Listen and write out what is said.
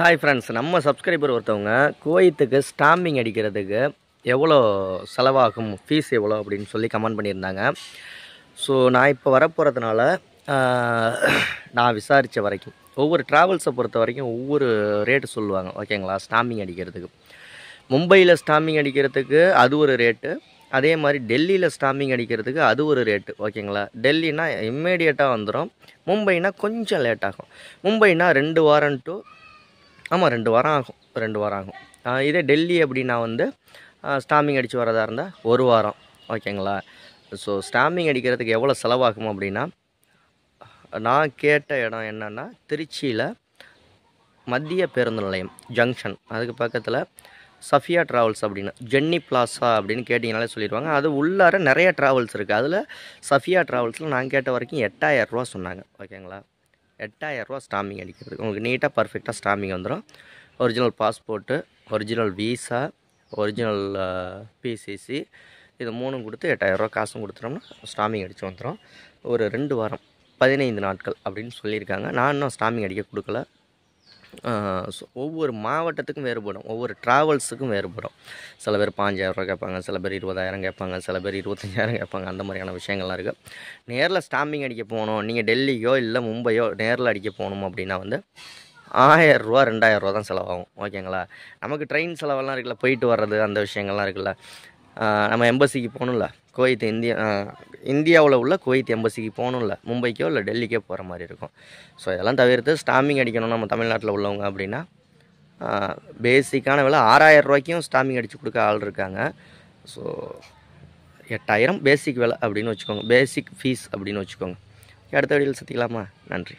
Hi friends, நம்ம subscriber ஒருத்தவங்க குவைத்துக்கு stamping அடிக்கிறதுக்கு எவ்வளோ செலவாகும், ஃபீஸ் எவ்வளோ அப்படின்னு சொல்லி கமெண்ட் பண்ணியிருந்தாங்க. ஸோ நான் இப்போ வரப்போகிறதுனால நான் விசாரித்த வரைக்கும் ஒவ்வொரு ட்ராவல்ஸை பொறுத்த வரைக்கும் ஒவ்வொரு ரேட்டு சொல்லுவாங்க. ஓகேங்களா? ஸ்டாம்பிங் அடிக்கிறதுக்கு மும்பையில் ஸ்டாம்பிங் அடிக்கிறதுக்கு அது ஒரு ரேட்டு, அதே மாதிரி டெல்லியில் ஸ்டாம்பிங் அடிக்கிறதுக்கு அது ஒரு ரேட்டு. ஓகேங்களா? டெல்லினா இம்மீடியட்டாக வந்துடும், மும்பைனா கொஞ்சம் லேட் ஆகும். மும்பைனா 2 வாரம் டு 2 வாரம் ஆகும். 2 வாரம் ஆகும். இதே டெல்லி அப்படின்னா ஸ்டாம்பிங் அடித்து வரதா இருந்தால் 1 வாரம். ஓகேங்களா? ஸோ ஸ்டாம்பிங் அடிக்கிறதுக்கு எவ்வளோ செலவாகும் அப்படின்னா, நான் கேட்ட இடம் என்னென்னா, திருச்சியில் மத்திய பேருந்து நிலையம் ஜங்ஷன், அதுக்கு பக்கத்தில் சஃபியா ட்ராவல்ஸ் அப்படின்னு, ஜென்னி பிளாசா அப்படின்னு கேட்டிங்கனாலே சொல்லிடுவாங்க. அது உள்ளார நிறைய ட்ராவல்ஸ் இருக்குது. அதில் சஃபியா ட்ராவல்ஸில் நான் கேட்ட வரைக்கும் 8000 ரூபா சொன்னாங்க. ஓகேங்களா? 8000 ரூபா ஸ்டாம்பிங் அடிக்கிறதுக்கு உங்களுக்கு நீட்டாக பர்ஃபெக்டாக ஸ்டாம்பிங் வந்துடும். Original passport, original visa, original PCC, இது 3 கொடுத்து 8000 ரூபா காசும் கொடுத்துட்டோம்னா ஸ்டாம்பிங் அடித்து வந்துடும். ஒரு 2 வாரம் 15 நாட்கள் அப்படின்னு சொல்லியிருக்காங்க. நான் இன்னும் ஸ்டாம்பிங் அடிக்க கொடுக்கல. ஸோ ஒவ்வொரு மாவட்டத்துக்கும் வேறுபடும், ஒவ்வொரு ட்ராவல்ஸுக்கும் வேறுபடும். சில பேர் 5000 ரூபா கேட்பாங்க, சில பேர் 20,000 கேட்பாங்க, சில பேர் 25,000 கேட்பாங்க. அந்த மாதிரியான விஷயங்கள்லாம் இருக்குது. நேரில் ஸ்டாம்பிங் அடிக்க போகணும், நீங்கள் டெல்லியோ இல்லை மும்பையோ நேரில் அடிக்க போகணும் அப்படின்னா 1000 ரூபா 2000 ரூபா தான் செலவாகும். ஓகேங்களா? நமக்கு ட்ரெயின் செலவெல்லாம் இருக்குல்ல, போயிட்டு வர்றது, அந்த விஷயங்கள்லாம் இருக்குல்ல. நம்ம எம்பசிக்கு போகணும்ல, குவைத் இந்தியாவில் உள்ள குவைத் எம்பசிக்கு போகணும்ல, மும்பைக்கோ இல்லை டெல்லிக்கோ போகிற மாதிரி இருக்கும். ஸோ இதெல்லாம் தவிர்த்து ஸ்டாம்பிங் அடிக்கணும் நம்ம தமிழ்நாட்டில் உள்ளவங்க அப்படின்னா, பேசிக்கான விலை 6000 ரூபாய்க்கும் ஸ்டாம்பிங் அடித்து கொடுக்க ஆள் இருக்காங்க. ஸோ 8000 பேசிக் விலை அப்படின்னு வச்சுக்கோங்க, பேசிக் ஃபீஸ் அப்படின்னு வச்சுக்கோங்க. அடுத்த வீடியோவில் சந்திக்கலாமா? நன்றி.